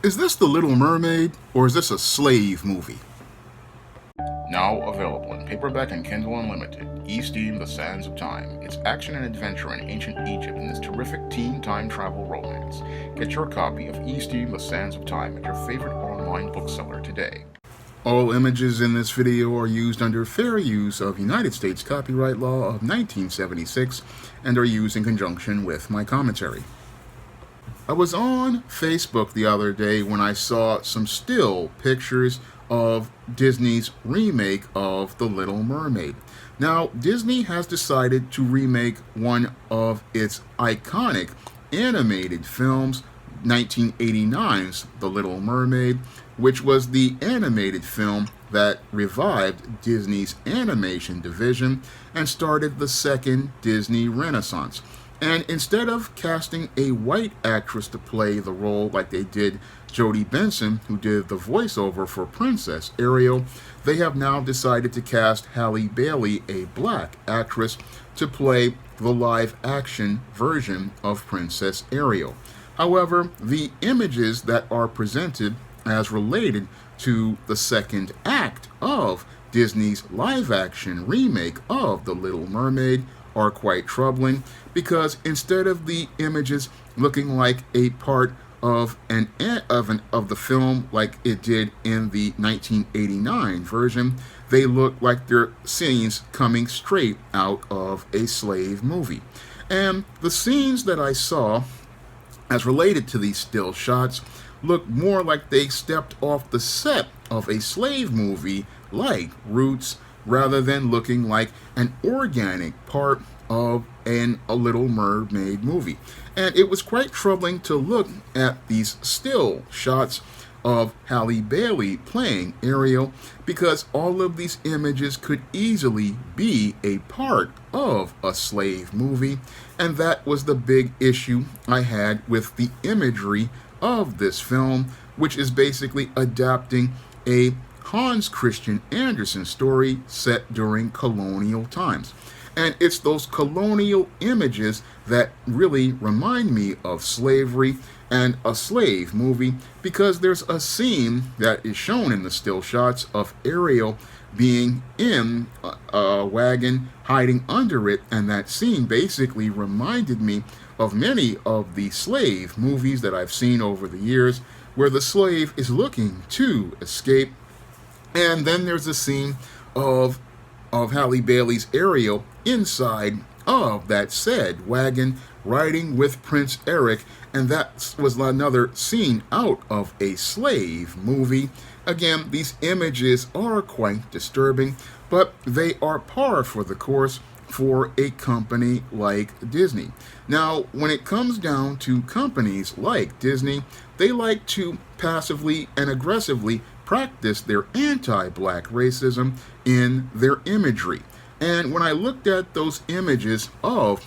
Is this The Little Mermaid, or is this a slave movie? Now available in paperback and Kindle Unlimited, E-Steam The Sands of Time. It's action and adventure in ancient Egypt in this terrific teen time travel romance. Get your copy of E-Steam The Sands of Time at your favorite online bookseller today. All images in this video are used under fair use of United States copyright law of 1976 and are used in conjunction with my commentary. I was on Facebook the other day when I saw some still pictures of Disney's remake of The Little Mermaid. Now, Disney has decided to remake one of its iconic animated films, 1989's The Little Mermaid, which was the animated film that revived Disney's animation division and started the second Disney Renaissance. And instead of casting a white actress to play the role like they did Jodie Benson, who did the voiceover for Princess Ariel, they have now decided to cast Halle Bailey, a black actress, to play the live-action version of Princess Ariel. However, the images that are presented as related to the second act of Disney's live-action remake of The Little Mermaid are quite troubling, because instead of the images looking like a part of the film like it did in the 1989 version, they look like they're scenes coming straight out of a slave movie. And the scenes that I saw as related to these still shots look more like they stepped off the set of a slave movie like Roots, rather than looking like an organic part of a Little Mermaid movie. And it was quite troubling to look at these still shots of Halle Bailey playing Ariel, because all of these images could easily be a part of a slave movie, and that was the big issue I had with the imagery of this film, which is basically adapting a Hans Christian Andersen story set during colonial times. And it's those colonial images that really remind me of slavery and a slave movie, because there's a scene that is shown in the still shots of Ariel being in a wagon, hiding under it, and that scene basically reminded me of many of the slave movies that I've seen over the years, where the slave is looking to escape. And then there's a scene of Halle Bailey's Ariel inside of that said wagon, riding with Prince Eric, and that was another scene out of a slave movie. Again, these images are quite disturbing, but they are par for the course for a company like Disney. Now, when it comes down to companies like Disney, they like to passively and aggressively practice their anti-black racism in their imagery. And when I looked at those images of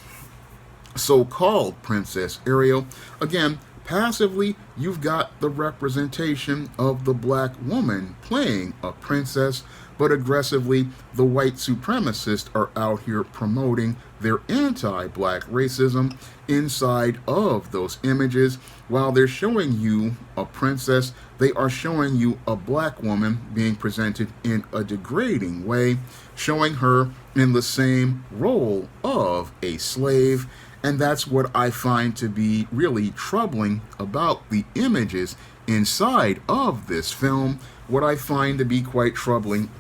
so-called Princess Ariel, again, passively, you've got the representation of the black woman playing a princess, but aggressively, the white supremacists are out here promoting their anti-black racism inside of those images. While they're showing you a princess, they are showing you a black woman being presented in a degrading way, showing her in the same role of a slave. And that's what I find to be really troubling about the images inside of this film. What I find to be quite troubling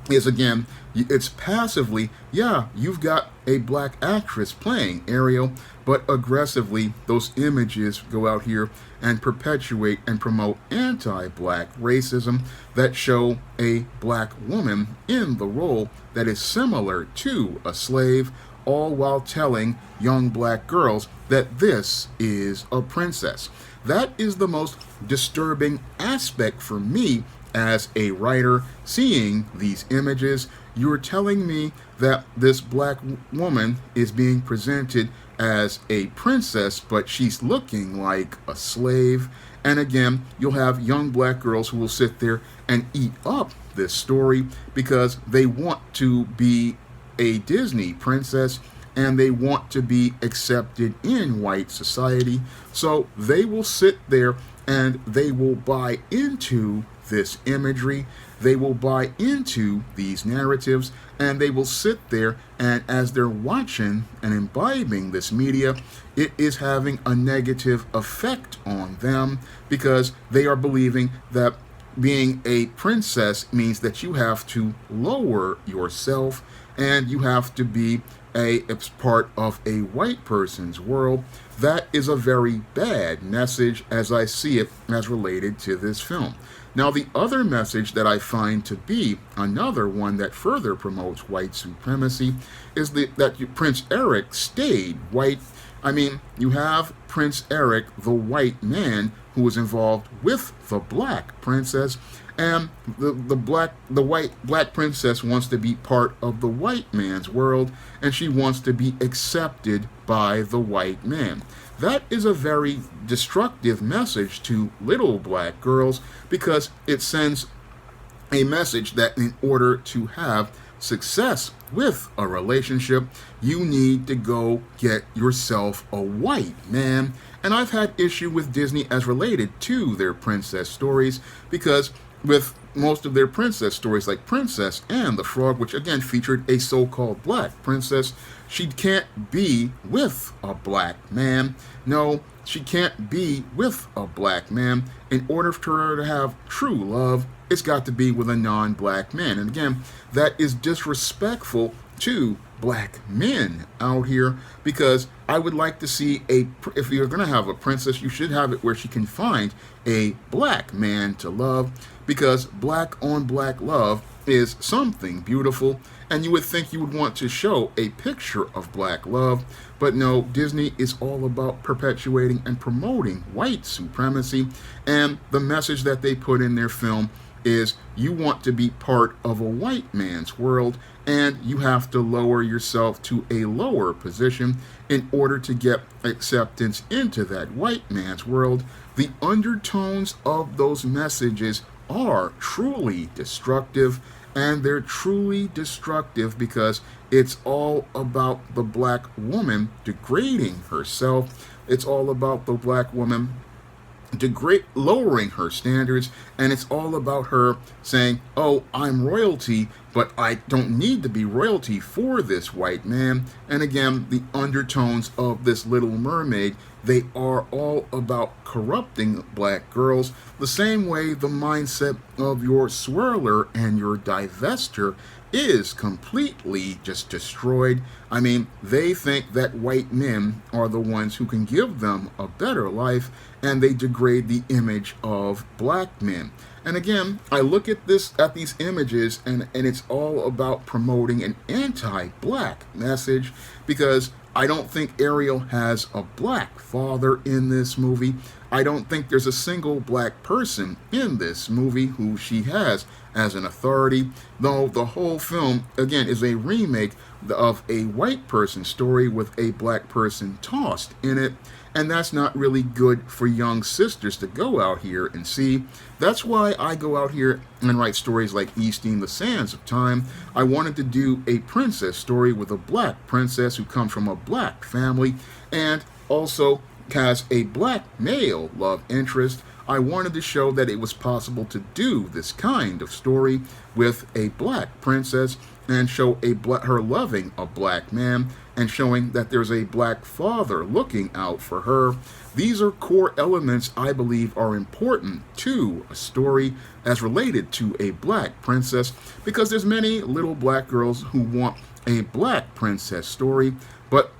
is, again, it's passively, yeah, you've got a black actress playing Ariel, but aggressively, those images go out here and perpetuate and promote anti-black racism that show a black woman in the role that is similar to a slave, all while telling young black girls that this is a princess. That is the most disturbing aspect for me as a writer, seeing these images. You're telling me that this black woman is being presented as a princess, but she's looking like a slave. And again, you'll have young black girls who will sit there and eat up this story because they want to be a Disney princess and they want to be accepted in white society. So they will sit there and they will buy into this imagery, they will buy into these narratives, and they will sit there, and as they're watching and imbibing this media, it is having a negative effect on them because they are believing that being a princess means that you have to lower yourself and you have to be a part of a white person's world. That is a very bad message as I see it as related to this film. Now, the other message that I find to be another one that further promotes white supremacy is that Prince Eric stayed white. I mean, you have Prince Eric, the white man, who was involved with the black princess, and the black princess wants to be part of the white man's world, and she wants to be accepted by the white man. That is a very destructive message to little black girls because it sends a message that in order to have success with a relationship, you need to go get yourself a white man. And I've had issue with Disney as related to their princess stories because with most of their princess stories like Princess and the Frog, which again featured a so-called black princess, she can't be with a black man. No, she can't be with a black man. In order for her to have true love, it's got to be with a non-black man. And again, that is disrespectful to black men out here because I would like to see if you're going to have a princess, you should have it where she can find a black man to love because black on black love is something beautiful, and you would think you would want to show a picture of black love, but no, Disney is all about perpetuating and promoting white supremacy, and the message that they put in their film is you want to be part of a white man's world and you have to lower yourself to a lower position in order to get acceptance into that white man's world. The undertones of those messages are truly destructive, and they're truly destructive because it's all about the black woman degrading herself. It's all about the black woman lowering her standards, and it's all about her saying, oh, I'm royalty, but I don't need to be royalty for this white man. And again, the undertones of this Little Mermaid, they are all about corrupting black girls, the same way the mindset of your swirler and your divester is completely just destroyed. I mean, they think that white men are the ones who can give them a better life, and they degrade the image of black men. And again, I look at these images, and it's all about promoting an anti-black message because I don't think Ariel has a black father in this movie. I don't think there's a single black person in this movie who she has as an authority, though the whole film, again, is a remake of a white person story with a black person tossed in it, and that's not really good for young sisters to go out here and see. That's why I go out here and write stories like Easting the Sands of Time. I wanted to do a princess story with a black princess who comes from a black family and also has a black male love interest. I wanted to show that it was possible to do this kind of story with a black princess and show her loving a black man and showing that there's a black father looking out for her. These are core elements I believe are important to a story as related to a black princess because there's many little black girls who want a black princess story, but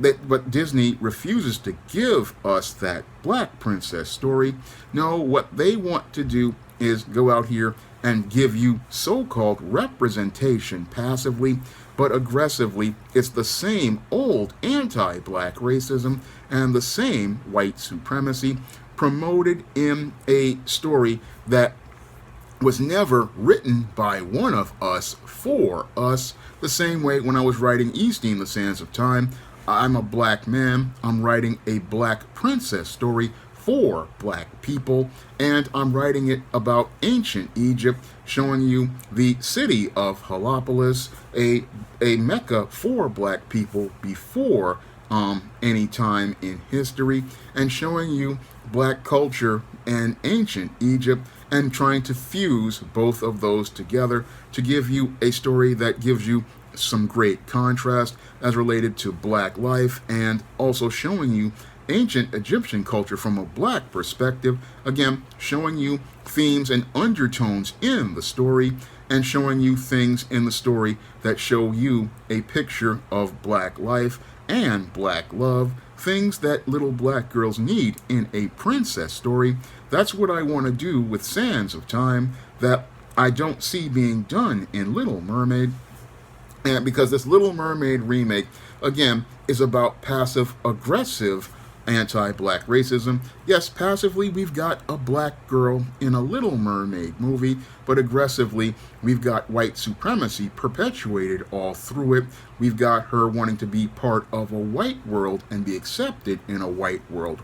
Disney refuses to give us that black princess story. No, what they want to do is go out here and give you so-called representation passively, but aggressively. It's the same old anti-black racism and the same white supremacy promoted in a story that was never written by one of us for us. The same way when I was writing Easting the Sands of Time, I'm a black man, I'm writing a black princess story for black people, and I'm writing it about ancient Egypt, showing you the city of Heliopolis, a mecca for black people before any time in history, and showing you black culture and ancient Egypt, and trying to fuse both of those together to give you a story that gives you some great contrast as related to black life, and also showing you ancient Egyptian culture from a black perspective, again showing you themes and undertones in the story, and showing you things in the story that show you a picture of black life and black love, things that little black girls need in a princess story. That's what I want to do with Sands of Time that I don't see being done in Little Mermaid. And because this Little Mermaid remake, again, is about passive aggressive anti-black racism. Yes, passively we've got a black girl in a Little Mermaid movie, but aggressively we've got white supremacy perpetuated all through it. We've got her wanting to be part of a white world and be accepted in a white world.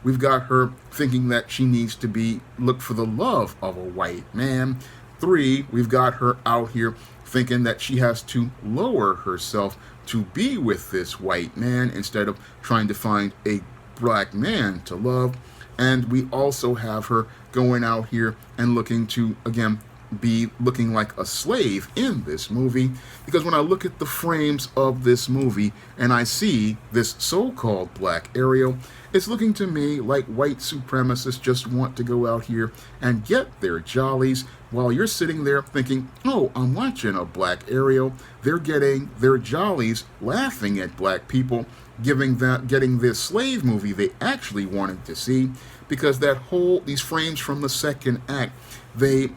We've got her thinking that she needs to look for the love of a white man. 3, we've got her out here thinking that she has to lower herself to be with this white man instead of trying to find a black man to love. And we also have her going out here and looking to, again, be looking like a slave in this movie, because when I look at the frames of this movie and I see this so-called black Ariel, it's looking to me like white supremacists just want to go out here and get their jollies, while you're sitting there thinking, oh, I'm watching a black Ariel. They're getting their jollies laughing at black people, getting this slave movie they actually wanted to see, because these frames from the second act, they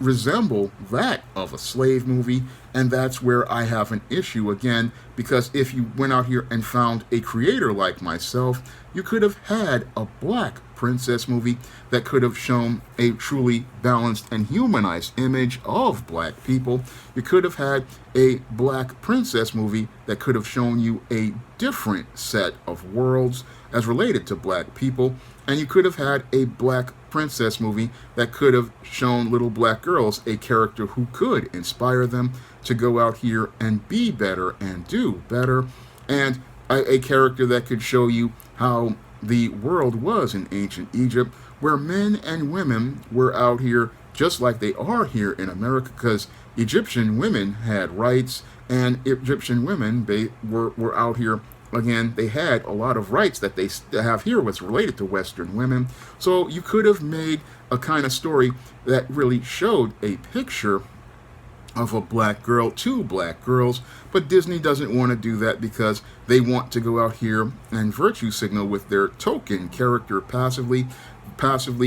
resemble that of a slave movie, and that's where I have an issue again, because if you went out here and found a creator like myself, you could have had a black princess movie that could have shown a truly balanced and humanized image of black people. You could have had a black princess movie that could have shown you a different set of worlds as related to black people, and you could have had a black princess movie that could have shown little black girls a character who could inspire them to go out here and be better and do better, and a character that could show you how the world was in ancient Egypt, where men and women were out here just like they are here in America, because Egyptian women had rights, and Egyptian women were out here. Again, they had a lot of rights that they have here was related to Western women. So you could have made a kind of story that really showed a picture of a black girl, 2 black girls, but Disney doesn't want to do that because they want to go out here and virtue signal with their token character passively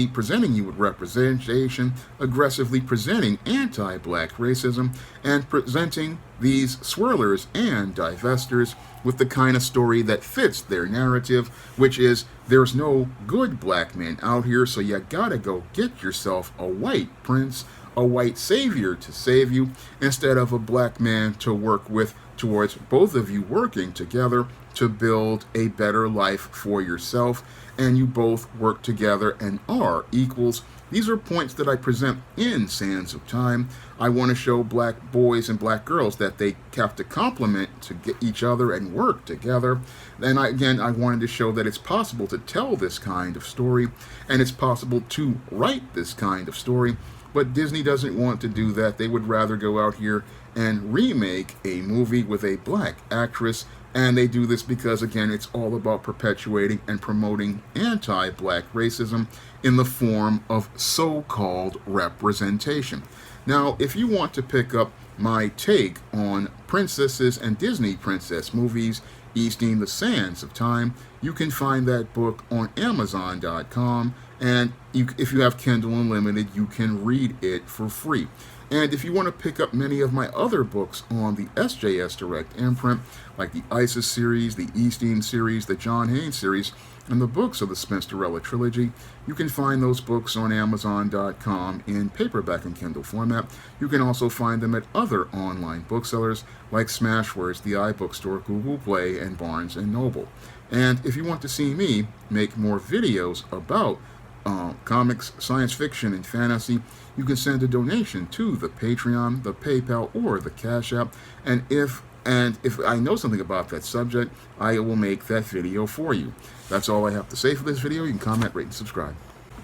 presenting you with representation, aggressively presenting anti-black racism, and presenting these swirlers and divestors with the kind of story that fits their narrative, which is there's no good black men out here, so you gotta go get yourself a white prince, a white savior to save you, instead of a black man to work with, towards both of you working together to build a better life for yourself, and you both work together and are equals. These are points that I present in Sands of Time. I want to show black boys and black girls that they have to complement to get each other and work together. And I wanted to show that it's possible to tell this kind of story, and it's possible to write this kind of story. But Disney doesn't want to do that. They would rather go out here and remake a movie with a black actress. And they do this because, again, it's all about perpetuating and promoting anti-black racism in the form of so-called representation. Now, if you want to pick up my take on princesses and Disney princess movies, Easting the Sands of Time, you can find that book on Amazon.com, and if you have Kindle Unlimited, you can read it for free. And if you want to pick up many of my other books on the SJS Direct imprint, like the ISIS series, the E-Steam series, the John Haynes series, and the books of the Spinsterella trilogy, you can find those books on Amazon.com in paperback and Kindle format. You can also find them at other online booksellers like Smashwords, the iBookstore, Google Play, and Barnes & Noble. And if you want to see me make more videos about comics, science fiction, and fantasy, you can send a donation to the Patreon, the PayPal, or the Cash App. And if I know something about that subject, I will make that video for you. That's all I have to say for this video. You can comment, rate, and subscribe.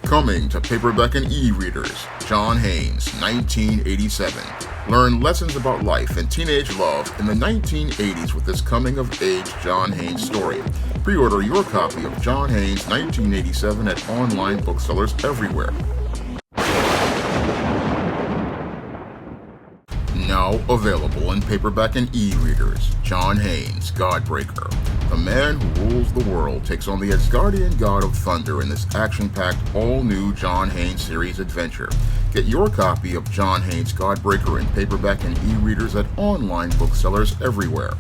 Coming to paperback and e-readers, John Haynes, 1987. Learn lessons about life and teenage love in the 1980s with this coming-of-age John Haynes story. Pre-order your copy of John Haynes, 1987 at online booksellers everywhere. Now available in paperback and e-readers, John Haynes, Godbreaker. The man who rules the world takes on the Asgardian god of thunder in this action-packed, all-new John Haynes series adventure. Get your copy of John Haynes, Godbreaker in paperback and e-readers at online booksellers everywhere.